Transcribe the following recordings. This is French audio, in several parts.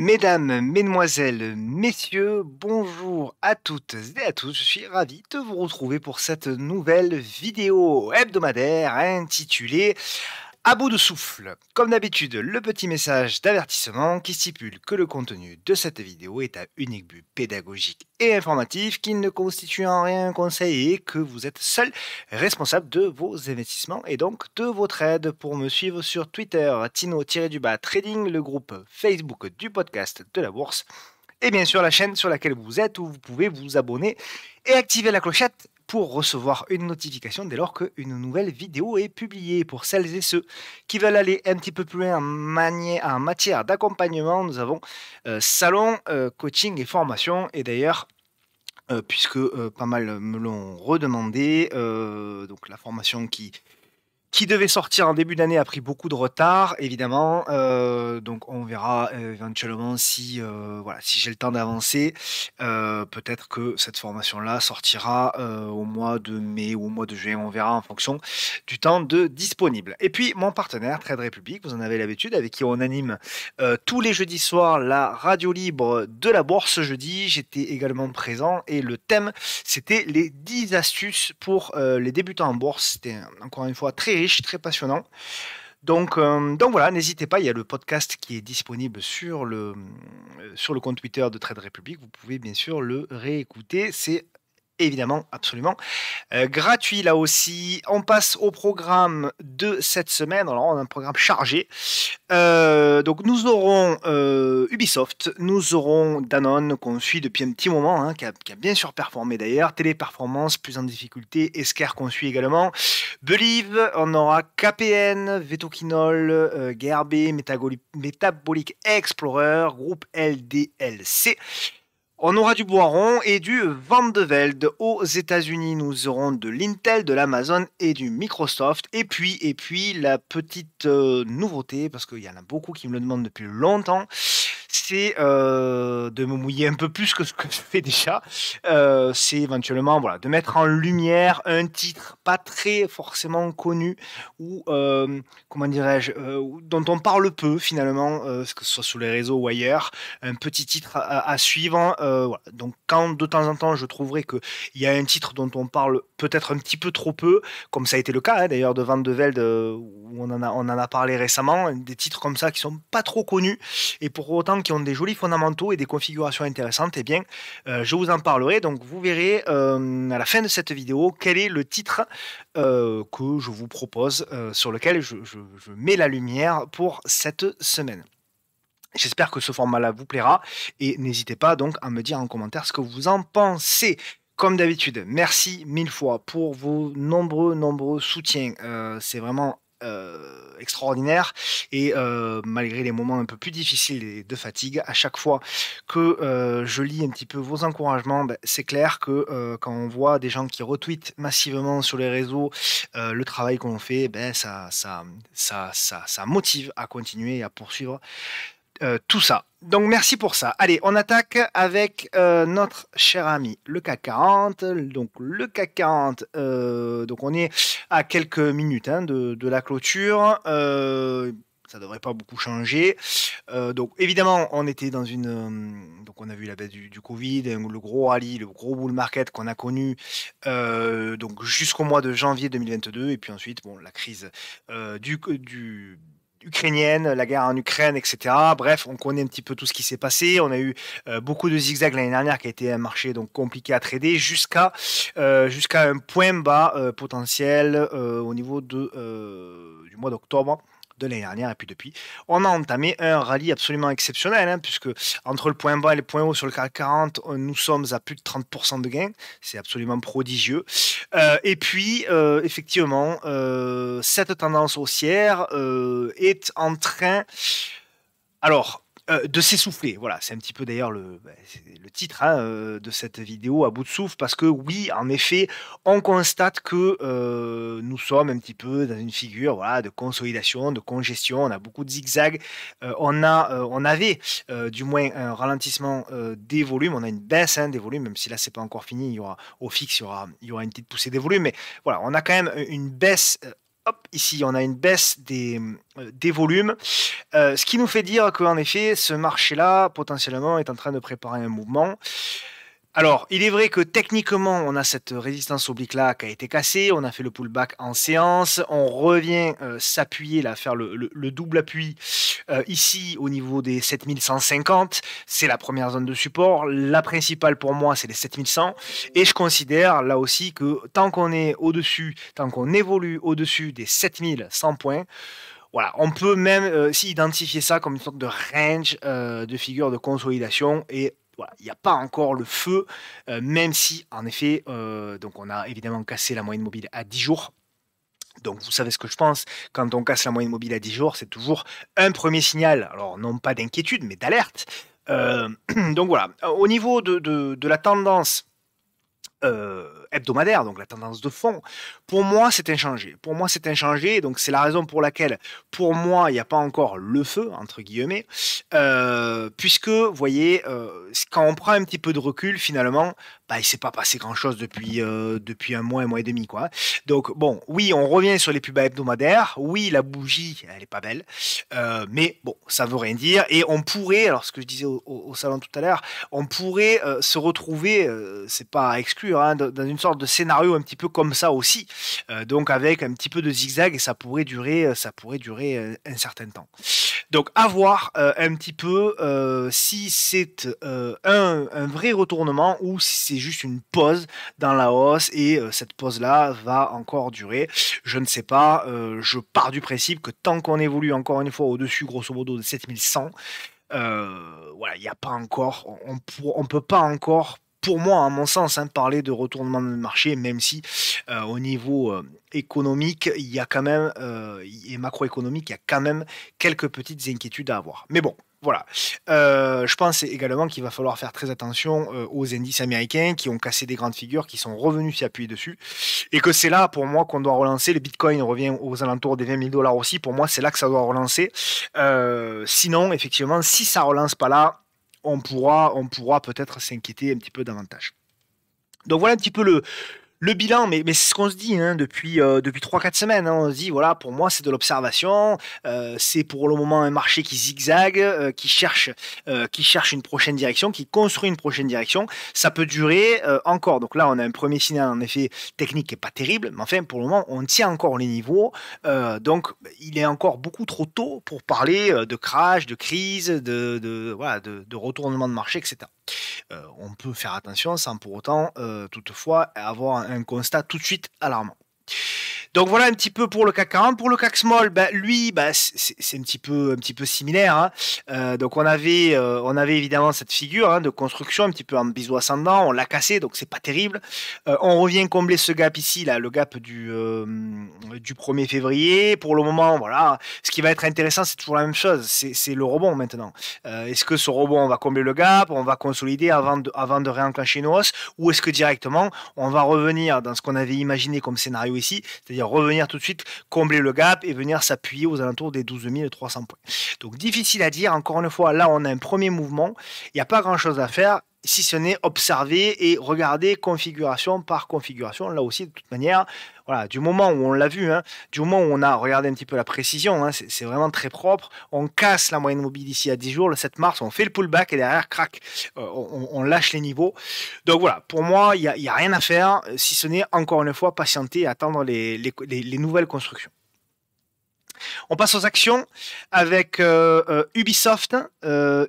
Mesdames, mesdemoiselles, messieurs, bonjour à toutes et à tous. Je suis ravi de vous retrouver pour cette nouvelle vidéo hebdomadaire intitulée À bout de souffle. Comme d'habitude, le petit message d'avertissement qui stipule que le contenu de cette vidéo est à unique but pédagogique et informatif, qu'il ne constitue en rien un conseil et que vous êtes seul responsable de vos investissements et donc de votre aide. Pour me suivre sur Twitter, Tino-Trading, le groupe Facebook du podcast de la bourse et bien sûr la chaîne sur laquelle vous êtes où vous pouvez vous abonner et activer la clochette pour recevoir une notification dès lors qu'une nouvelle vidéo est publiée. Pour celles et ceux qui veulent aller un petit peu plus loin en matière d'accompagnement, nous avons salon, coaching et formation. Et d'ailleurs, puisque pas mal me l'ont redemandé, donc la formation qui devait sortir en début d'année a pris beaucoup de retard, évidemment. Donc on verra éventuellement si, voilà, si j'ai le temps d'avancer. Peut-être que cette formation-là sortira au mois de mai ou au mois de juin. On verra en fonction du temps de disponible. Et puis mon partenaire, Trade Republic, vous en avez l'habitude, avec qui on anime tous les jeudis soirs la radio libre de la bourse jeudi. J'étais également présent et le thème, c'était les 10 astuces pour les débutants en bourse. C'était encore une fois très riche, très passionnant. Donc voilà, n'hésitez pas, il y a le podcast qui est disponible sur le compte Twitter de Trade Republic. Vous pouvez bien sûr le réécouter. C'est évidemment absolument gratuit là aussi. On passe au programme de cette semaine. Alors on a un programme chargé. Donc nous aurons Ubisoft, nous aurons Danone qu'on suit depuis un petit moment, hein, qui a bien surperformé d'ailleurs, Téléperformance plus en difficulté, Esker qu'on suit également, Believe, on aura KPN, Vetoquinol, GRB, Metabolic Explorer, groupe LDLC. On aura du Boiron et du Van de Velde. Aux États-Unis, nous aurons de l'Intel, de l'Amazon et du Microsoft. Et puis la petite nouveauté, parce qu'il y en a beaucoup qui me le demandent depuis longtemps, c'est de me mouiller un peu plus que ce que je fais déjà. C'est éventuellement voilà, de mettre en lumière un titre pas très forcément connu ou, comment dirais-je, dont on parle peu finalement, que ce soit sur les réseaux ou ailleurs. Un petit titre à suivre. Voilà. Donc quand de temps en temps je trouverai qu'il y a un titre dont on parle peut-être un petit peu trop peu, comme ça a été le cas d'ailleurs de Van de Velde, où on en a parlé récemment, des titres comme ça qui sont pas trop connus et pour autant qui ont des jolis fondamentaux et des configurations intéressantes, eh bien je vous en parlerai. Donc vous verrez à la fin de cette vidéo quel est le titre que je vous propose, sur lequel je mets la lumière pour cette semaine. J'espère que ce format-là vous plaira et n'hésitez pas donc à me dire en commentaire ce que vous en pensez. Comme d'habitude, merci mille fois pour vos nombreux soutiens. C'est vraiment extraordinaire et malgré les moments un peu plus difficiles et de fatigue, à chaque fois que je lis un petit peu vos encouragements, ben, c'est clair que quand on voit des gens qui retweetent massivement sur les réseaux le travail qu'on fait, ben, ça motive à continuer et à poursuivre tout ça. Donc merci pour ça. Allez, on attaque avec notre cher ami le CAC 40. Donc le CAC 40, donc on est à quelques minutes hein, de la clôture. Ça devrait pas beaucoup changer. Donc évidemment, on était dans une, donc on a vu la baisse du Covid, le gros rallye, le gros bull market qu'on a connu donc jusqu'au mois de janvier 2022, et puis ensuite bon la crise du ukrainienne, la guerre en Ukraine, etc. Bref, on connaît un petit peu tout ce qui s'est passé. On a eu beaucoup de zigzags l'année dernière, qui a été un marché donc compliqué à trader jusqu'à un point bas potentiel au niveau du mois d'octobre de l'année dernière. Et puis depuis, on a entamé un rallye absolument exceptionnel, hein, puisque entre le point bas et le point haut sur le CAC 40, nous sommes à plus de 30% de gains. C'est absolument prodigieux. Et puis, effectivement, cette tendance haussière est en train, alors, de s'essouffler. Voilà, c'est un petit peu d'ailleurs le titre hein, de cette vidéo, à bout de souffle, parce que oui, en effet, on constate que nous sommes un petit peu dans une figure voilà, de consolidation, de congestion. On a beaucoup de zigzags. On avait du moins un ralentissement des volumes. On a une baisse hein, des volumes, même si là, c'est pas encore fini. Il y aura au fixe, il y aura une petite poussée des volumes. Mais voilà, on a quand même une baisse hop, ici, on a une baisse des volumes, ce qui nous fait dire qu'en effet, ce marché-là, potentiellement, est en train de préparer un mouvement. Alors, il est vrai que techniquement, on a cette résistance oblique là qui a été cassée. On a fait le pullback en séance. On revient s'appuyer là, faire le double appui ici au niveau des 7150. C'est la première zone de support. La principale pour moi, c'est les 7100. Et je considère là aussi que tant qu'on est au-dessus, tant qu'on évolue au-dessus des 7100 points, voilà, on peut même identifier ça comme une sorte de range de figure de consolidation et voilà, il n'y a pas encore le feu, même si en effet, donc on a évidemment cassé la moyenne mobile à 10 jours. Donc vous savez ce que je pense, quand on casse la moyenne mobile à 10 jours, c'est toujours un premier signal, alors non pas d'inquiétude, mais d'alerte. Donc voilà, au niveau de la tendance hebdomadaire, donc la tendance de fond, pour moi c'est inchangé. Pour moi c'est inchangé, donc c'est la raison pour laquelle, pour moi, il n'y a pas encore le feu, entre guillemets, puisque, vous voyez, quand on prend un petit peu de recul, finalement, bah, il ne s'est pas passé grand-chose depuis un mois et demi, quoi. Donc bon, oui, on revient sur les plus bas hebdomadaires, oui, la bougie, elle n'est pas belle, mais bon, ça veut rien dire, et on pourrait, alors ce que je disais au salon tout à l'heure, on pourrait se retrouver, c'est pas à exclure, hein, dans une sorte de scénario un petit peu comme ça aussi, donc avec un petit peu de zigzag et ça pourrait durer un certain temps. Donc à voir un petit peu si c'est un vrai retournement ou si c'est juste une pause dans la hausse et cette pause-là va encore durer. Je ne sais pas, je pars du principe que tant qu'on évolue encore une fois au-dessus grosso modo de 7100, voilà, il n'y a pas encore, on peut pas encore, pour moi, à mon sens, hein, parler de retournement de marché, même si au niveau économique, il y a quand même, et macroéconomique, il y a quand même quelques petites inquiétudes à avoir. Mais bon, voilà. Je pense également qu'il va falloir faire très attention aux indices américains qui ont cassé des grandes figures, qui sont revenus s'y appuyer dessus, et que c'est là, pour moi, qu'on doit relancer. Le Bitcoin revient aux alentours des 20 000 dollars aussi. Pour moi, c'est là que ça doit relancer. Sinon, effectivement, si ça relance pas là, on pourra peut-être s'inquiéter un petit peu davantage. Donc voilà un petit peu le bilan, mais c'est ce qu'on se dit hein, depuis 3-4 semaines. Hein. On se dit, voilà, pour moi, c'est de l'observation. C'est pour le moment un marché qui zigzague, qui cherche une prochaine direction, qui construit une prochaine direction. Ça peut durer encore. Donc là, on a un premier signal, en effet, technique qui n'est pas terrible. Mais enfin, pour le moment, on tient encore les niveaux. Donc, il est encore beaucoup trop tôt pour parler de crash, de crise, voilà, de retournement de marché, etc. On peut faire attention sans pour autant, toutefois, avoir un constat tout de suite alarmant. Donc voilà un petit peu pour le CAC 40. Pour le CAC Small, lui, c'est un petit peu similaire. Hein. Donc on avait évidemment cette figure hein, de construction un petit peu en biseau ascendant. On l'a cassé, donc c'est pas terrible. On revient combler ce gap ici, là, le gap du 1er février. Pour le moment, voilà. Ce qui va être intéressant, c'est toujours la même chose. C'est le rebond maintenant. Est-ce que ce rebond, on va combler le gap, on va consolider avant de réenclencher une hausse, ou est-ce que directement, on va revenir dans ce qu'on avait imaginé comme scénario ici, c'est-à-dire revenir tout de suite, combler le gap et venir s'appuyer aux alentours des 12 300 points. Donc difficile à dire, encore une fois, là on a un premier mouvement, il n'y a pas grand-chose à faire, si ce n'est observer et regarder configuration par configuration. Là aussi, de toute manière, voilà, du moment où on l'a vu, hein, du moment où on a regardé un petit peu la précision, hein, c'est vraiment très propre. On casse la moyenne mobile ici à 10 jours, le 7 mars, on fait le pullback et derrière, crac, on lâche les niveaux. Donc voilà, pour moi, il n'y a rien à faire, si ce n'est encore une fois patienter et attendre les nouvelles constructions. On passe aux actions avec Ubisoft.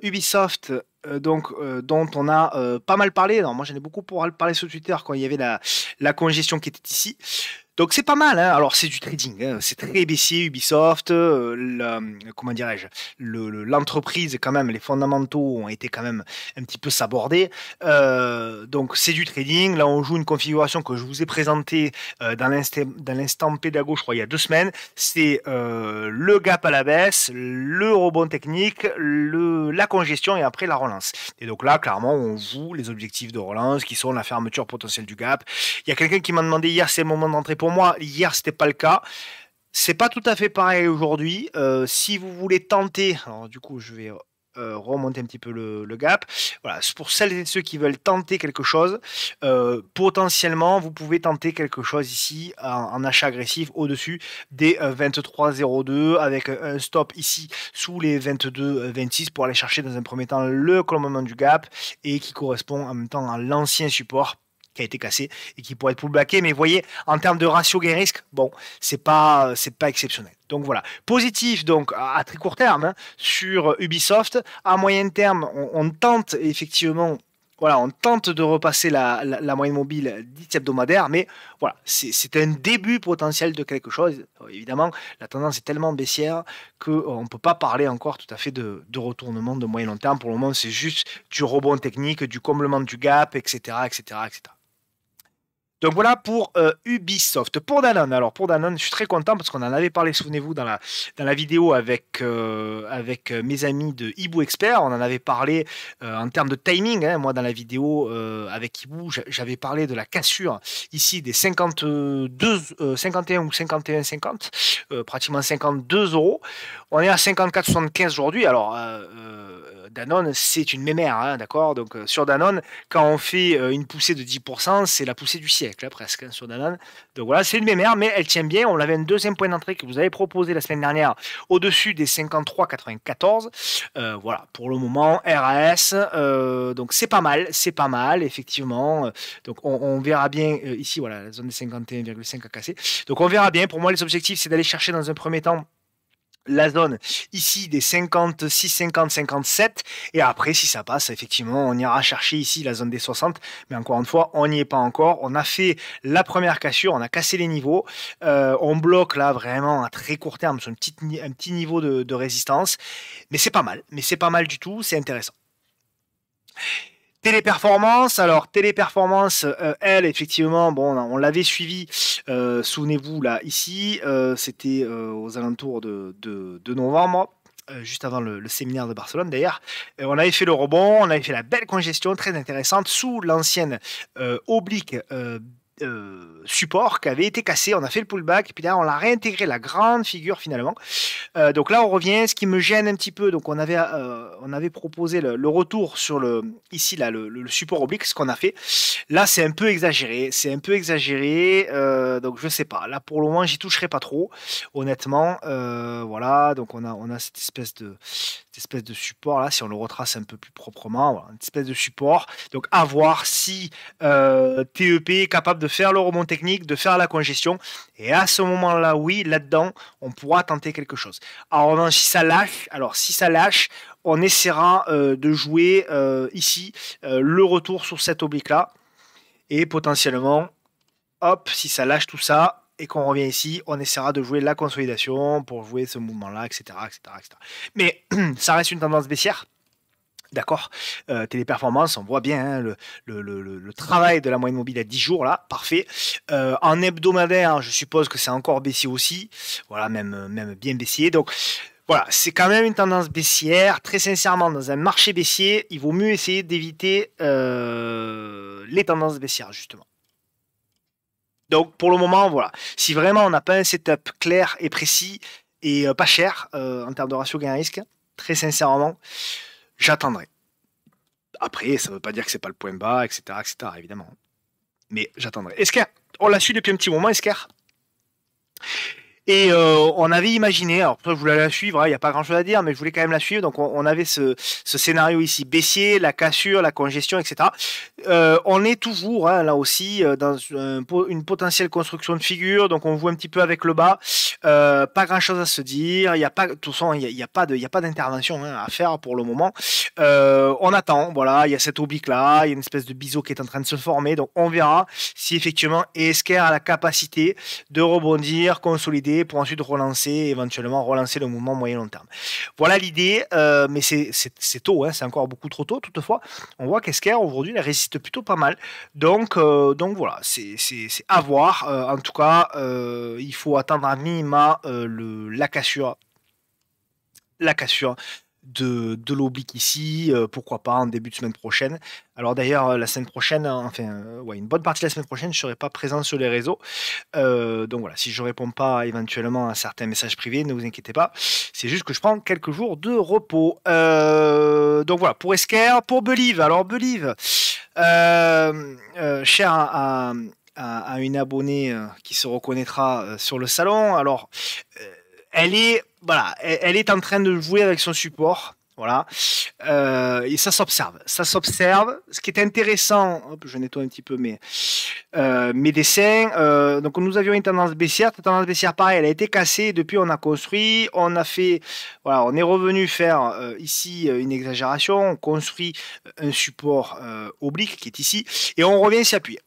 Ubisoft, dont on a pas mal parlé. Alors, moi, j'en ai beaucoup parlé sur Twitter quand il y avait la congestion qui était ici. Donc c'est pas mal, hein. Alors c'est du trading, hein. C'est très baissier Ubisoft, comment dirais-je, l'entreprise quand même, les fondamentaux ont été quand même un petit peu sabordés, donc c'est du trading. Là on joue une configuration que je vous ai présentée dans l'instant pédago, je crois il y a 2 semaines. C'est le gap à la baisse, le rebond technique, la congestion et après la relance. Et donc là clairement on joue les objectifs de relance qui sont la fermeture potentielle du gap. Il y a quelqu'un qui m'a demandé hier c'est le moment d'entrer. Pour moi, hier, c'était pas le cas. C'est pas tout à fait pareil aujourd'hui. Si vous voulez tenter, alors du coup, je vais remonter un petit peu le gap. Voilà, pour celles et ceux qui veulent tenter quelque chose, potentiellement, vous pouvez tenter quelque chose ici en achat agressif au-dessus des 23,02 avec un stop ici sous les 22,26 pour aller chercher dans un premier temps le colombement du gap et qui correspond en même temps à l'ancien support qui a été cassé et qui pourrait être pullbacké. Mais vous voyez, en termes de ratio gain-risque, bon, c'est pas exceptionnel. Donc voilà, positif donc à très court terme hein, sur Ubisoft. À moyen terme, on tente effectivement, voilà, on tente de repasser la moyenne mobile 10 hebdomadaire, mais voilà, c'est un début potentiel de quelque chose. Évidemment, la tendance est tellement baissière qu'on ne peut pas parler encore tout à fait de retournement de moyen long terme. Pour le moment, c'est juste du rebond technique, du comblement du gap, etc., etc., etc. Donc voilà pour Ubisoft. Pour Danone, alors pour Danone, je suis très content parce qu'on en avait parlé, souvenez-vous, dans la vidéo avec mes amis de Ibu Expert. On en avait parlé en termes de timing. Hein. Moi, dans la vidéo avec Ibu, j'avais parlé de la cassure ici des 51 ou 51,50, pratiquement 52 euros. On est à 54,75 aujourd'hui. Alors, Danone, c'est une mémère, hein, d'accord? Donc, sur Danone, quand on fait une poussée de 10%, c'est la poussée du siècle, hein, presque, hein, sur Danone. Donc voilà, c'est une mémère, mais elle tient bien. On avait un deuxième point d'entrée que vous avez proposé la semaine dernière au-dessus des 53,94. Voilà, pour le moment, RAS, donc c'est pas mal, effectivement. Donc on verra bien ici, voilà, la zone des 51,5 à casser. Donc on verra bien. Pour moi, les objectifs, c'est d'aller chercher dans un premier temps la zone ici des 56, 50, 57 et après si ça passe effectivement on ira chercher ici la zone des 60 mais encore une fois on n'y est pas encore, on a fait la première cassure, on a cassé les niveaux, on bloque là vraiment à très court terme sur un petit niveau de résistance mais c'est pas mal du tout, c'est intéressant. Téléperformance, alors Téléperformance, elle, effectivement, bon, on l'avait suivi, souvenez-vous, là, ici, c'était aux alentours de novembre, juste avant le séminaire de Barcelone d'ailleurs. On avait fait le rebond, on avait fait la belle congestion très intéressante sous l'ancienne oblique support qui avait été cassé, on a fait le pullback, et puis là on l'a réintégré, la grande figure finalement. Donc là on revient, ce qui me gêne un petit peu, donc on avait proposé le retour sur ici là, le support oblique, ce qu'on a fait. Là c'est un peu exagéré, donc je sais pas, là pour le moment j'y toucherai pas trop, honnêtement. Voilà, donc on a cette espèce de support là, si on le retrace un peu plus proprement, voilà, une espèce de support. Donc à voir si TEP est capable de faire le rebond technique, de faire la congestion. Et à ce moment-là, oui, là-dedans, on pourra tenter quelque chose. En revanche, si ça lâche, on essaiera de jouer ici le retour sur cette oblique-là. Et potentiellement, hop, si ça lâche tout ça, et qu'on revient ici, on essaiera de jouer la consolidation pour jouer ce mouvement-là, etc., etc., etc. Mais ça reste une tendance baissière. D'accord, Téléperformance, on voit bien hein, le travail de la moyenne mobile à 10 jours, là, parfait. En hebdomadaire, je suppose que c'est encore baissier aussi, voilà, même bien baissier. Donc voilà, c'est quand même une tendance baissière. Très sincèrement, dans un marché baissier, il vaut mieux essayer d'éviter les tendances baissières, justement. Donc pour le moment, voilà, si vraiment on n'a pas un setup clair et précis et pas cher en termes de ratio gain-risque, très sincèrement, j'attendrai. Après, ça ne veut pas dire que c'est pas le point bas, etc., etc., évidemment. Mais j'attendrai. Esker, on l'a su depuis un petit moment, Esker. Et on avait imaginé, alors je voulais la suivre, il n'y a pas grand chose à dire, mais je voulais quand même la suivre. Donc on avait ce scénario ici, baissier, la cassure, la congestion, etc. On est toujours hein, là aussi dans une potentielle construction de figure, donc on joue un petit peu avec le bas. Pas grand chose à se dire, il y a pas, de toute façon, il n'y a pas d'intervention hein, à faire pour le moment. On attend, voilà, il y a cette oblique là, il y a une espèce de biseau qui est en train de se former, donc on verra si effectivement Esker a la capacité de rebondir, consolider pour ensuite éventuellement relancer le mouvement moyen long terme. Voilà l'idée, mais c'est tôt, hein, c'est encore beaucoup trop tôt. Toutefois, on voit qu'Esker aujourd'hui, elle résiste plutôt pas mal. Donc voilà, c'est à voir. En tout cas, il faut attendre à minima la cassure de l'oblique ici, pourquoi pas en début de semaine prochaine. Alors d'ailleurs, la semaine prochaine, enfin, ouais, une bonne partie de la semaine prochaine, je serai pas présent sur les réseaux. Donc voilà, si je réponds pas éventuellement à certains messages privés, ne vous inquiétez pas. C'est juste que je prends quelques jours de repos. Donc voilà, pour Esker, pour Believe. Alors Believe, cher à une abonnée qui se reconnaîtra sur le salon. Alors, elle est, voilà, elle est en train de jouer avec son support. Voilà. Et ça s'observe. Ça s'observe. Ce qui est intéressant, hop, je nettoie un petit peu mes dessins. Donc nous avions une tendance baissière. Cette tendance baissière, pareil, elle a été cassée. Depuis, on a construit. On a fait. Voilà, on est revenu faire ici une exagération. On construit un support oblique qui est ici. Et on revient s'appuyer.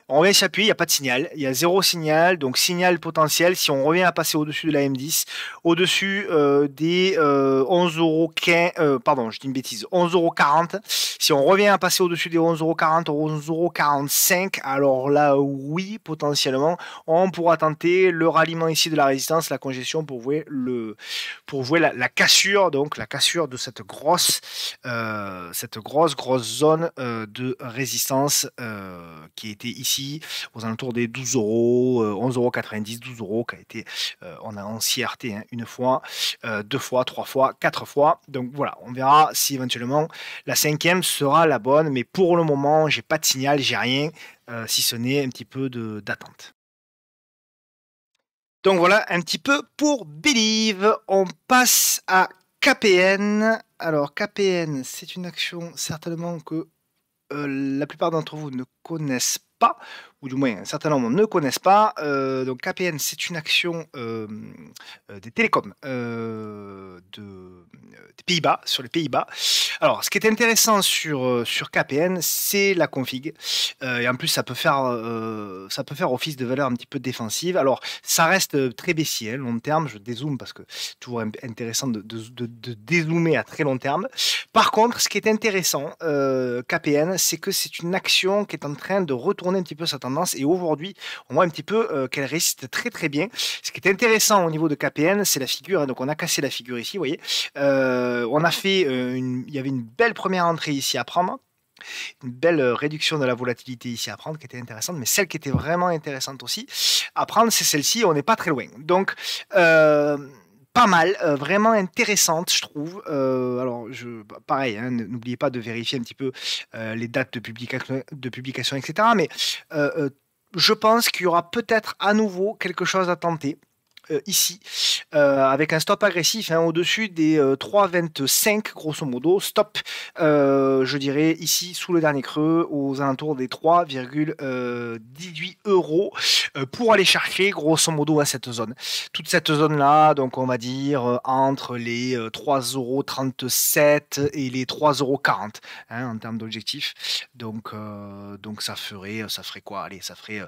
On revient s'appuyer, il n'y a pas de signal, il y a zéro signal, donc signal potentiel. Si on revient à passer au-dessus de la M10, au-dessus des 11,15€, pardon, je dis une bêtise, 11,40€. Si on revient à passer au-dessus des 11,40€, 11,45€, alors là, oui, potentiellement, on pourra tenter le ralliement ici de la résistance, la congestion pour jouer la cassure, donc la cassure de cette grosse zone de résistance qui était ici aux alentours des 12 euros, 11,90 €, 12 euros, qui a été, on a en CRT une fois, deux fois, trois fois, quatre fois. Donc voilà, on verra si éventuellement la cinquième sera la bonne, mais pour le moment, j'ai pas de signal, j'ai rien, si ce n'est un petit peu d'attente. Donc voilà, un petit peu pour Believe. On passe à KPN. Alors KPN, c'est une action certainement que la plupart d'entre vous ne connaissent pas, ou du moins un certain nombre ne connaissent pas. Donc KPN, c'est une action des télécoms des Pays-Bas, sur les Pays-Bas. Alors, ce qui est intéressant sur KPN, c'est la config. Et en plus, ça peut faire office de valeur un petit peu défensive. Alors, ça reste très baissier, long terme. Je dézoome parce que c'est toujours intéressant de dézoomer à très long terme. Par contre, ce qui est intéressant, KPN, c'est que c'est une action qui est en train de retourner un petit peu sa tendance. Et aujourd'hui, on voit un petit peu qu'elle résiste très très bien. Ce qui est intéressant au niveau de KPN, c'est la figure. Hein, donc, on a cassé la figure ici, vous voyez. On a fait il y avait une belle première entrée ici à prendre, une belle réduction de la volatilité ici à prendre qui était intéressante, mais celle qui était vraiment intéressante aussi à prendre, c'est celle-ci. On n'est pas très loin. Donc, pas mal, vraiment intéressante, je trouve. Alors, pareil, hein, n'oubliez pas de vérifier un petit peu les dates de publication, etc. Mais je pense qu'il y aura peut-être à nouveau quelque chose à tenter. Ici, avec un stop agressif au-dessus des 3,25 grosso modo, stop, je dirais ici sous le dernier creux aux alentours des 3,18 euros pour aller chercher grosso modo à cette zone. Toute cette zone là, donc on va dire entre les 3,37 € et les 3,40 € en termes d'objectif. Donc ça ferait quoi? Allez, ça ferait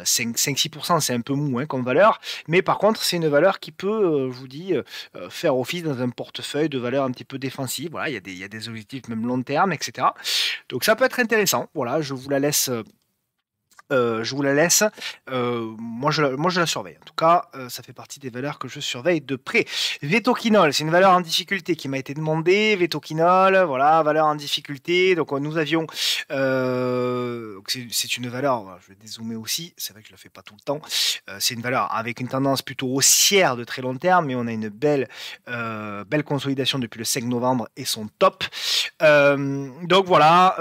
5-6%, c'est un peu mou comme valeur, mais par contre c'est une valeur qui peut, je vous dis, faire office dans un portefeuille de valeurs un petit peu défensive. Voilà, il y a des objectifs même long terme, etc. Donc ça peut être intéressant. Voilà, je vous la laisse. Moi, je la surveille. En tout cas, ça fait partie des valeurs que je surveille de près. Vetoquinol, c'est une valeur en difficulté qui m'a été demandée. Vetoquinol, voilà, valeur en difficulté. Donc, nous avions. C'est une valeur, je vais dézoomer aussi. C'est vrai que je ne le fais pas tout le temps. C'est une valeur avec une tendance plutôt haussière de très long terme, mais on a une belle consolidation depuis le 5 novembre et son top. Donc voilà,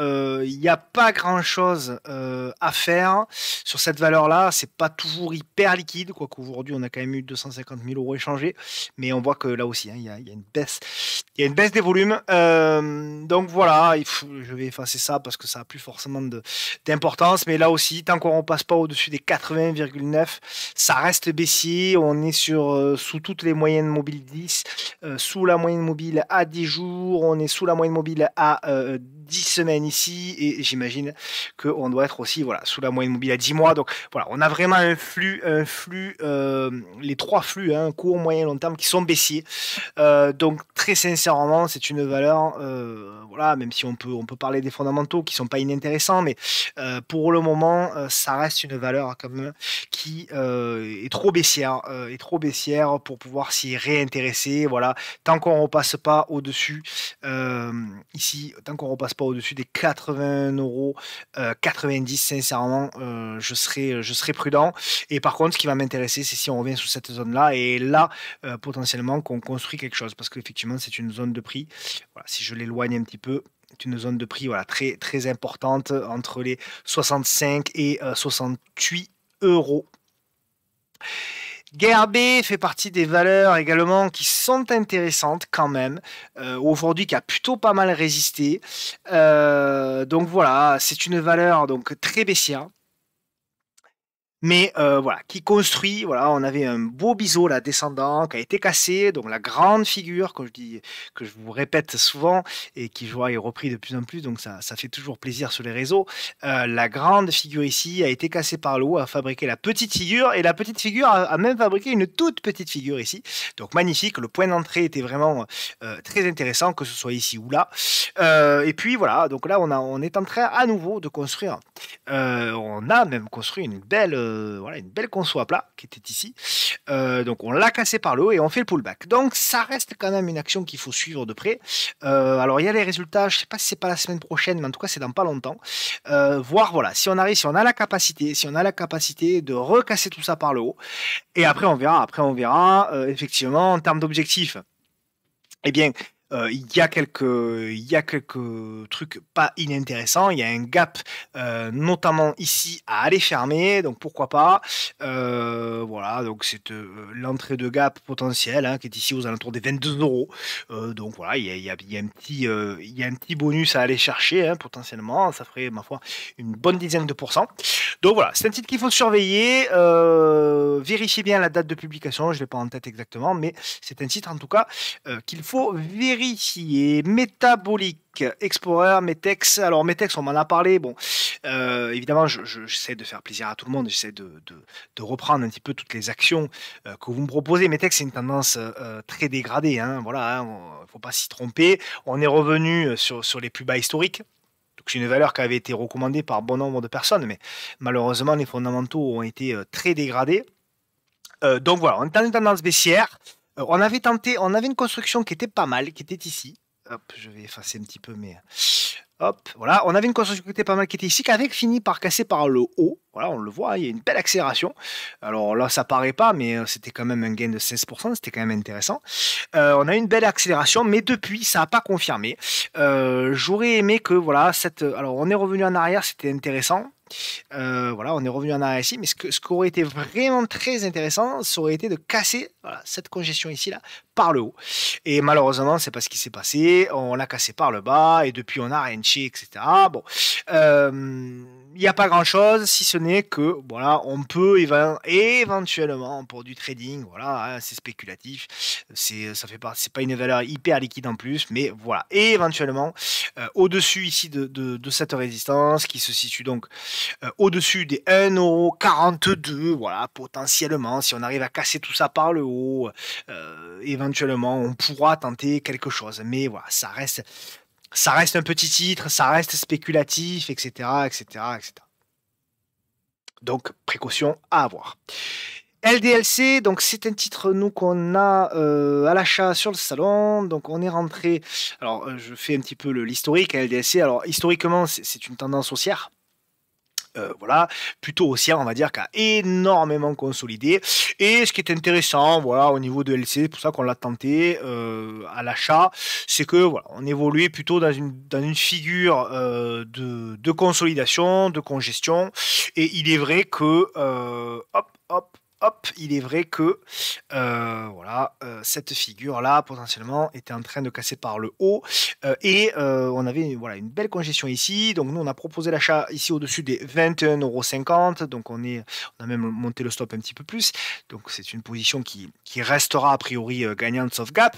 il n'y a pas grand chose à faire sur cette valeur-là. C'est pas toujours hyper liquide, quoique aujourd'hui on a quand même eu 250 000 euros échangés, mais on voit que là aussi, il y a une baisse. Il y a une baisse des volumes. Donc voilà, je vais effacer ça parce que ça n'a plus forcément d'importance. Mais là aussi, tant qu'on ne repasse pas au-dessus des 80,9, ça reste baissier. On est sous toutes les moyennes mobiles 10, sous la moyenne mobile à 10 jours. On est sous la moyenne mobile à 10 semaines ici. Et j'imagine qu'on doit être aussi sous la moyenne moyenne mobile à 10 mois. Donc voilà, on a vraiment les trois flux, hein, court, moyen, long terme, qui sont baissiers. Donc très sincèrement, c'est une valeur, voilà, même si on peut parler des fondamentaux qui sont pas inintéressants, mais pour le moment, ça reste une valeur quand même qui est trop baissière pour pouvoir s'y réintéresser. Voilà, tant qu'on repasse pas au-dessus, ici, tant qu'on repasse pas au-dessus des 80 €, 90, sincèrement, je serai prudent. Et par contre, ce qui va m'intéresser, c'est si on revient sous cette zone-là, et là, potentiellement, qu'on construit quelque chose, parce qu'effectivement, c'est une zone de prix. Voilà, si je l'éloigne un petit peu, c'est une zone de prix, voilà, très, très importante, entre les 65 et 68 euros. GRB fait partie des valeurs également qui sont intéressantes quand même, aujourd'hui qui a plutôt pas mal résisté. Donc voilà, c'est une valeur donc très baissière. Mais voilà, qui construit, voilà, on avait un beau biseau là descendant qui a été cassé, donc la grande figure, comme je dis, que je vous répète souvent et qui je vois est repris de plus en plus, donc ça fait toujours plaisir sur les réseaux. La grande figure ici a été cassée par le haut, a fabriqué la petite figure, et la petite figure a même fabriqué une toute petite figure ici. Donc magnifique, le point d'entrée était vraiment très intéressant, que ce soit ici ou là. Et puis voilà, donc là on est en train à nouveau de construire. On a même construit voilà, une belle conso à plat qui était ici. Donc on l'a cassé par le haut et on fait le pullback. Donc ça reste quand même une action qu'il faut suivre de près. Alors il y a les résultats, je ne sais pas si c'est pas la semaine prochaine, mais en tout cas c'est dans pas longtemps. Voir voilà, si on a la capacité de recasser tout ça par le haut. Et après on verra. Effectivement, en termes d'objectifs, eh bien, il y a quelques trucs pas inintéressants. Il y a un gap, notamment ici, à aller fermer. Donc pourquoi pas. Voilà, donc c'est l'entrée de gap potentielle, hein, qui est ici aux alentours des 22 euros. Donc voilà, il y a un petit bonus à aller chercher, hein, potentiellement. Ça ferait, ma foi, une bonne dizaine de pourcents. Donc voilà, c'est un titre qu'il faut surveiller. Vérifiez bien la date de publication. Je ne l'ai pas en tête exactement, mais c'est un titre en tout cas qu'il faut vérifier. Metabolic Explorer, Metex. Alors Metex, on m'en a parlé. Bon, évidemment, j'essaie de faire plaisir à tout le monde. J'essaie de reprendre un petit peu toutes les actions que vous me proposez. Metex, c'est une tendance très dégradée, hein. Voilà, il ne faut pas s'y tromper. On est revenu sur les plus bas historiques. Donc c'est une valeur qui avait été recommandée par bon nombre de personnes, mais malheureusement, les fondamentaux ont été très dégradés. Donc voilà, on est dans une tendance baissière. On avait une construction qui était pas mal, qui était ici. Hop, je vais effacer un petit peu, mais hop, voilà. On avait une construction qui était pas mal, qui était ici, qui avait fini par casser par le haut. Voilà, on le voit, il y a une belle accélération. Alors là, ça paraît pas, mais c'était quand même un gain de 16%, c'était quand même intéressant. On a eu une belle accélération, mais depuis, ça n'a pas confirmé. J'aurais aimé que, voilà, alors on est revenu en arrière, c'était intéressant. Voilà, on est revenu en arrière ici, mais ce qui aurait été vraiment très intéressant, ça aurait été de casser, voilà, cette congestion ici là par le haut. Et malheureusement, c'est pas ce qui s'est passé. On l'a cassé par le bas et depuis on a renché, etc. Bon, il n'y a pas grand chose, si ce n'est que voilà, on peut éventuellement pour du trading, voilà, hein, c'est spéculatif, c'est pas une valeur hyper liquide en plus, mais voilà, et éventuellement au-dessus ici de cette résistance qui se situe donc au-dessus des 1,42 €, voilà, potentiellement, si on arrive à casser tout ça par le haut, éventuellement, on pourra tenter quelque chose. Mais voilà, ça reste un petit titre, ça reste spéculatif, etc., etc., etc. Donc, précaution à avoir. LDLC, donc c'est un titre nous qu'on a à l'achat sur le salon. Donc on est rentré. Alors je fais un petit peu l'historique à LDLC. Alors historiquement, c'est une tendance haussière. Voilà, plutôt haussière, on va dire, qui a énormément consolidé. Et ce qui est intéressant, voilà, au niveau de LC, c'est pour ça qu'on l'a tenté à l'achat, c'est que voilà, on évoluait plutôt dans une figure de consolidation, de congestion. Et il est vrai que, hop, hop, hop, il est vrai que voilà, cette figure-là, potentiellement, était en train de casser par le haut. On avait voilà, une belle congestion ici. Donc, nous, on a proposé l'achat ici au-dessus des 21,50 €. Donc, on a même monté le stop un petit peu plus. Donc, c'est une position qui restera a priori gagnante sauf gap.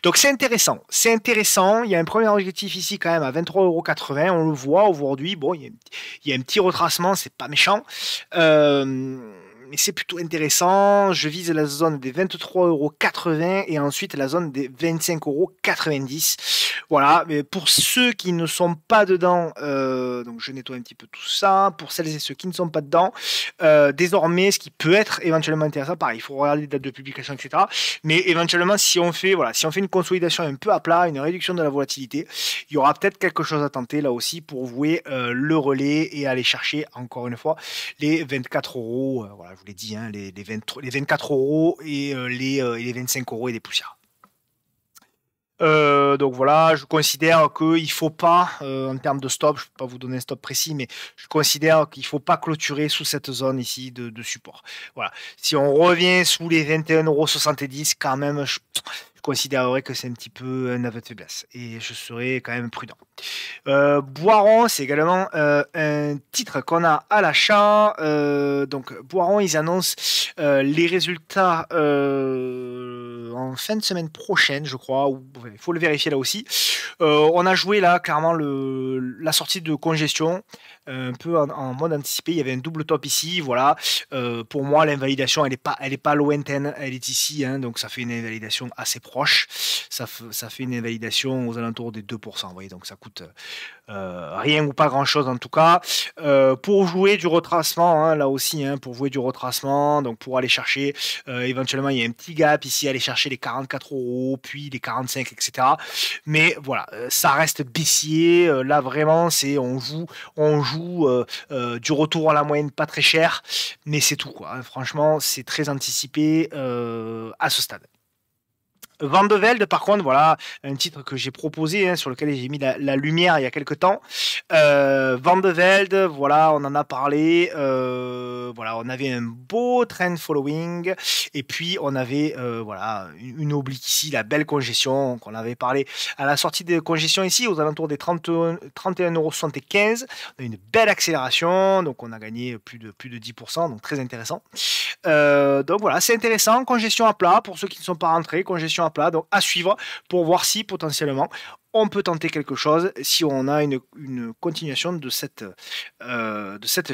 Donc c'est intéressant, c'est intéressant. Il y a un premier objectif ici quand même à 23,80 €. On le voit aujourd'hui. Bon, il y a un petit retracement, c'est pas méchant. Mais c'est plutôt intéressant. Je vise la zone des 23,80 € et ensuite la zone des 25,90 €. Voilà, mais pour ceux qui ne sont pas dedans, donc je nettoie un petit peu tout ça. Pour celles et ceux qui ne sont pas dedans, désormais, ce qui peut être éventuellement intéressant, pareil, il faut regarder les dates de publication, etc. Mais éventuellement, si on fait une consolidation un peu à plat, une réduction de la volatilité, il y aura peut-être quelque chose à tenter là aussi pour jouer le relais et aller chercher encore une fois les 24 €. Voilà, je vous l'ai dit, hein, les 24 € et les 25 € et des poussières. Donc voilà, je considère qu'il ne faut pas, en termes de stop, je ne peux pas vous donner un stop précis, mais je considère qu'il ne faut pas clôturer sous cette zone ici de support. Voilà. Si on revient sous les 21,70 € quand même, je considérerais que c'est un petit peu un aveu de faiblesse et je serais quand même prudent. Boiron, c'est également un titre qu'on a à l'achat. Donc Boiron, ils annoncent les résultats en fin de semaine prochaine, je crois. Il faut le vérifier là aussi. On a joué là clairement la sortie de congestion, un peu en mode anticipé. Il y avait un double top ici, voilà. Pour moi, l'invalidation, elle est pas lointaine, elle est ici, hein, donc ça fait une invalidation assez proche. Ça fait une invalidation aux alentours des 2%. Vous voyez, donc ça coûte rien ou pas grand chose en tout cas. Pour jouer du retracement, hein, là aussi, hein, pour jouer du retracement, donc pour aller chercher éventuellement, il y a un petit gap ici, aller chercher les 44 €, puis les 45, etc. Mais voilà, ça reste baissier. Là vraiment, on joue du retour à la moyenne pas très cher, mais c'est tout quoi, hein. Franchement, c'est très anticipé à ce stade. Van de Velde, par contre, voilà, un titre que j'ai proposé, hein, sur lequel j'ai mis la lumière il y a quelques temps. Van de Velde, voilà, on en a parlé. Voilà, on avait un beau trend following. Et puis, on avait voilà, une oblique ici, la belle congestion qu'on avait parlé à la sortie de congestion ici, aux alentours des 31,75 €. On a une belle accélération, donc on a gagné plus de 10%, donc très intéressant. Donc voilà, c'est intéressant. Congestion à plat pour ceux qui ne sont pas rentrés, congestion à plat, donc à suivre pour voir si potentiellement on peut tenter quelque chose si on a une continuation de cette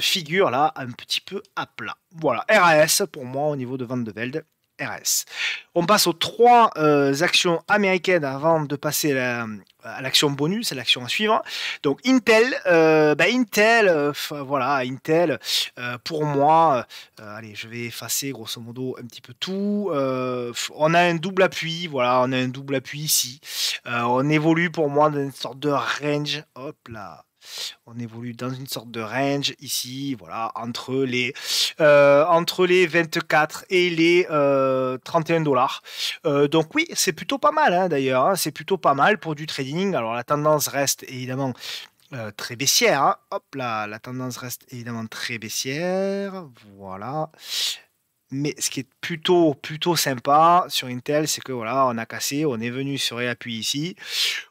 figure là un petit peu à plat. Voilà, RAS pour moi au niveau de Van de Velde. RS. On passe aux trois actions américaines avant de passer à l'action bonus, à l'action à suivre. Donc Intel, voilà, Intel, pour moi, allez, je vais effacer grosso modo un petit peu tout. On a un double appui, voilà, on a un double appui ici. On évolue pour moi dans une sorte de range, hop là. On évolue dans une sorte de range ici, voilà, entre les 24 et les 31 $. Donc oui, c'est plutôt pas mal, hein, d'ailleurs, hein, c'est plutôt pas mal pour du trading. Alors la tendance reste évidemment très baissière, hein. Hop là, la tendance reste évidemment très baissière, voilà. Mais ce qui est plutôt sympa sur Intel, c'est que voilà, on a cassé, on est venu se réappuyer ici.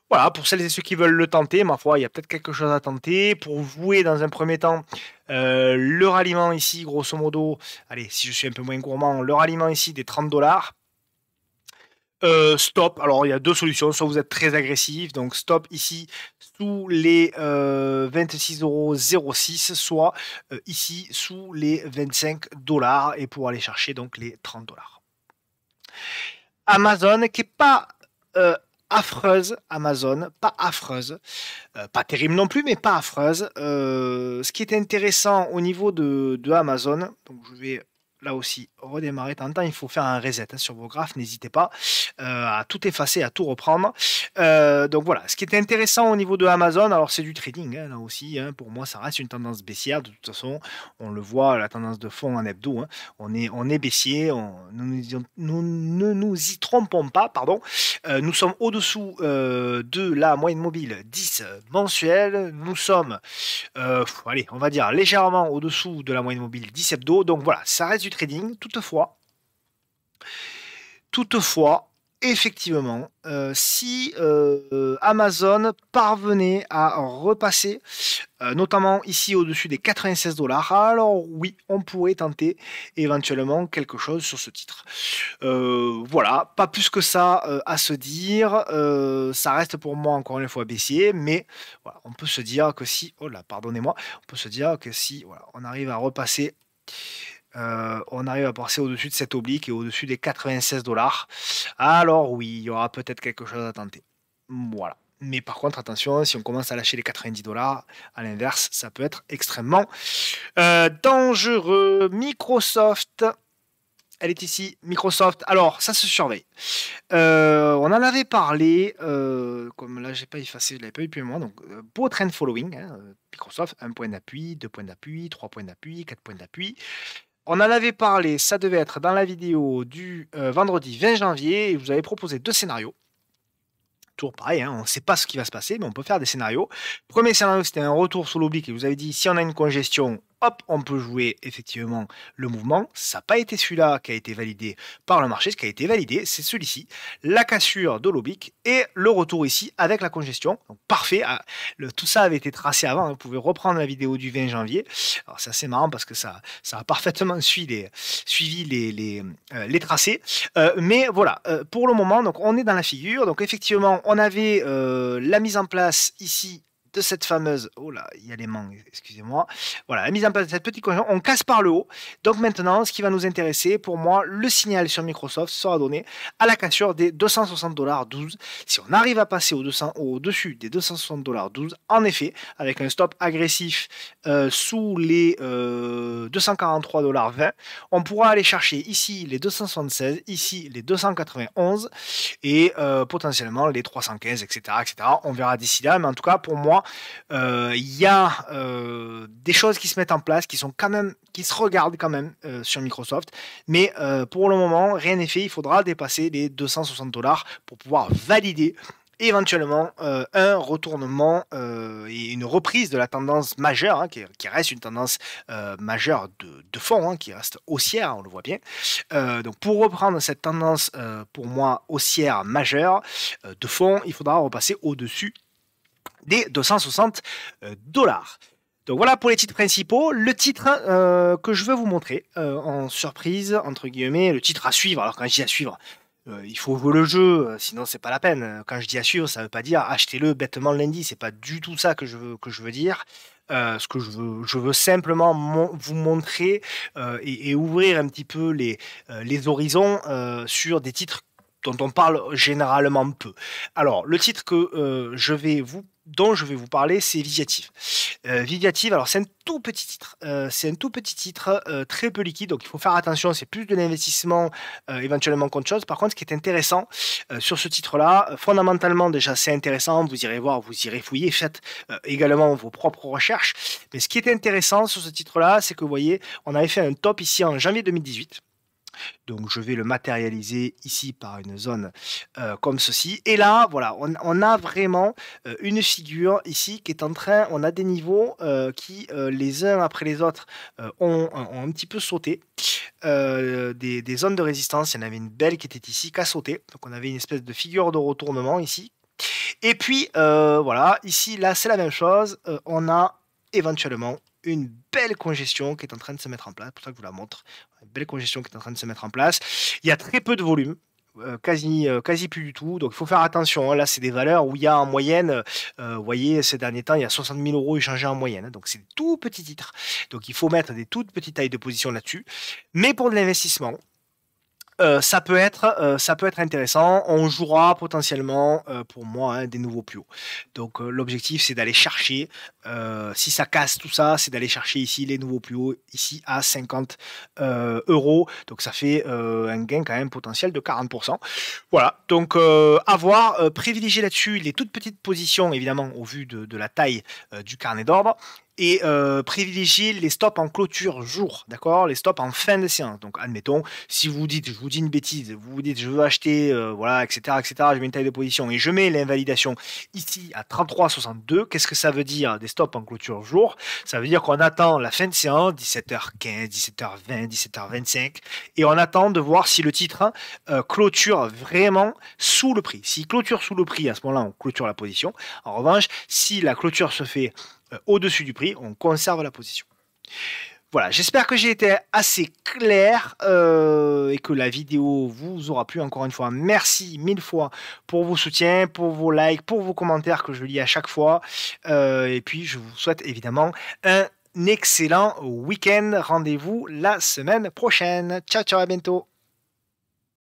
Voilà, pour celles et ceux qui veulent le tenter, ma foi, il y a peut-être quelque chose à tenter. Pour jouer dans un premier temps, le ralliement ici, grosso modo, allez, si je suis un peu moins gourmand, le ralliement ici des 30 $. Stop, alors il y a deux solutions, soit vous êtes très agressif, donc stop ici sous les 26,06 €, soit ici sous les 25 $, et pour aller chercher donc les 30 $. Amazon qui est pas affreuse, Amazon, pas affreuse, pas terrible non plus, mais pas affreuse. Ce qui est intéressant au niveau de Amazon, donc je vais là aussi redémarrer. De temps en temps, il faut faire un reset, hein, sur vos graphes, n'hésitez pas à tout effacer, à tout reprendre. Donc voilà, ce qui est intéressant au niveau de Amazon, alors c'est du trading, hein, là aussi, hein, pour moi ça reste une tendance baissière, de toute façon, on le voit, la tendance de fond en hebdo, hein, on est baissier, nous ne nous y trompons pas, pardon. Nous sommes au-dessous de la moyenne mobile 10 mensuelle, nous sommes, allez, on va dire légèrement au-dessous de la moyenne mobile 10 hebdo, donc voilà, ça reste du trading. Toutefois, effectivement, si Amazon parvenait à repasser, notamment ici au-dessus des 96 $, alors oui, on pourrait tenter éventuellement quelque chose sur ce titre. Voilà, pas plus que ça à se dire. Ça reste pour moi encore une fois baissier, mais voilà, on peut se dire que si, oh là, pardonnez-moi, on peut se dire que si voilà, on arrive à repasser. On arrive à passer au-dessus de cette oblique et au-dessus des 96 $. Alors oui, il y aura peut-être quelque chose à tenter. Voilà. Mais par contre, attention, si on commence à lâcher les 90 $, à l'inverse, ça peut être extrêmement dangereux. Microsoft, elle est ici, Microsoft. Alors, ça se surveille. On en avait parlé, comme là, j'ai pas effacé, je l'avais pas eu depuis moi. Donc, beau trend following, hein, Microsoft, 1 point d'appui, 2 points d'appui, 3 points d'appui, 4 points d'appui. On en avait parlé, ça devait être dans la vidéo du vendredi 20 janvier, et je vous avais proposé 2 scénarios. Toujours pareil, hein, on ne sait pas ce qui va se passer, mais on peut faire des scénarios. Premier scénario, c'était un retour sous l'oblique, et vous avez dit, si on a une congestion, hop, on peut jouer effectivement le mouvement. Ça n'a pas été celui-là qui a été validé par le marché. Ce qui a été validé, c'est celui-ci, la cassure de l'oblique et le retour ici avec la congestion. Donc parfait, tout ça avait été tracé avant, hein. Vous pouvez reprendre la vidéo du 20 janvier. Alors c'est assez marrant parce que ça a parfaitement suivi les tracés. Mais voilà, pour le moment, donc on est dans la figure. Donc effectivement, on avait la mise en place ici de cette fameuse, oh là, il y a les mangues, excusez-moi. Voilà, la mise en place de cette petite conjonction, on casse par le haut. Donc maintenant, ce qui va nous intéresser, pour moi, le signal sur Microsoft sera donné à la cassure des 260 $ 12. Si on arrive à passer au-dessus des 260 $ 12, en effet, avec un stop agressif sous les 243 $ 20, on pourra aller chercher ici les 276, ici les 291 et potentiellement les 315, etc., etc. On verra d'ici là, mais en tout cas, pour moi, il y a des choses qui se mettent en place, qui se regardent quand même sur Microsoft, mais pour le moment, rien n'est fait. Il faudra dépasser les 260 $ pour pouvoir valider éventuellement un retournement et une reprise de la tendance majeure, hein, qui reste une tendance majeure de fond, hein, qui reste haussière, on le voit bien. Donc pour reprendre cette tendance, pour moi, haussière majeure de fond, il faudra repasser au-dessus des 260 $. Donc voilà pour les titres principaux. Le titre que je veux vous montrer en surprise, entre guillemets, le titre à suivre. Alors quand je dis à suivre, il faut jouer le jeu, sinon c'est pas la peine. Quand je dis à suivre, ça veut pas dire achetez-le bêtement lundi. C'est pas du tout ça que je veux dire. Ce que je veux simplement vous montrer et ouvrir un petit peu les horizons sur des titres dont on parle généralement peu. Alors, le titre dont je vais vous parler, c'est Viviative. Viviative, alors c'est un tout petit titre. Très peu liquide, donc il faut faire attention. C'est plus de l'investissement éventuellement qu'autre chose. Par contre, ce qui est intéressant sur ce titre-là, fondamentalement déjà c'est intéressant. Vous irez voir, vous irez fouiller, faites également vos propres recherches. Mais ce qui est intéressant sur ce titre-là, c'est que vous voyez, on avait fait un top ici en janvier 2018. Donc je vais le matérialiser ici par une zone comme ceci. Et là, voilà, on a vraiment une figure ici qui est en train, on a des niveaux qui les uns après les autres ont un petit peu sauté. Des zones de résistance, il y en avait une belle qui était ici, qui a sauté. Donc on avait une espèce de figure de retournement ici. Et puis voilà, ici, là, c'est la même chose. On a éventuellement une belle congestion qui est en train de se mettre en place. C'est pour ça que je vous la montre. Une belle congestion qui est en train de se mettre en place. Il y a très peu de volume. Quasi plus du tout. Donc il faut faire attention. Hein. Là, c'est des valeurs où il y a en moyenne, vous voyez, ces derniers temps, il y a 60 000 € échangés en moyenne. Donc c'est des tout petits titres. Donc il faut mettre des toutes petites tailles de position là-dessus. Mais pour de l'investissement, ça peut être intéressant. On jouera potentiellement, pour moi, hein, des nouveaux plus hauts. Donc l'objectif, c'est d'aller chercher, si ça casse tout ça, c'est d'aller chercher ici les nouveaux plus hauts, ici à 50 €. Donc ça fait un gain quand même potentiel de 40%. Voilà, donc à voir, privilégier là-dessus les toutes petites positions, évidemment, au vu de la taille du carnet d'ordre. et privilégier les stops en clôture jour, d'accord? Les stops en fin de séance. Donc admettons, si vous dites, je vous dis une bêtise, vous vous dites: «Je veux acheter, voilà, et cetera, je mets une taille de position et je mets l'invalidation ici à 33,62». Qu'est-ce que ça veut dire des stops en clôture jour? Ça veut dire qu'on attend la fin de séance, 17h15, 17h20, 17h25 et on attend de voir si le titre, hein, clôture vraiment sous le prix. S'il clôture sous le prix, à ce moment-là, on clôture la position. En revanche, si la clôture se fait au-dessus du prix, on conserve la position. Voilà, j'espère que j'ai été assez clair et que la vidéo vous aura plu. Encore une fois, merci 1000 fois pour vos soutiens, pour vos likes, pour vos commentaires que je lis à chaque fois. Et puis, je vous souhaite évidemment un excellent week-end. Rendez-vous la semaine prochaine. Ciao, ciao, à bientôt.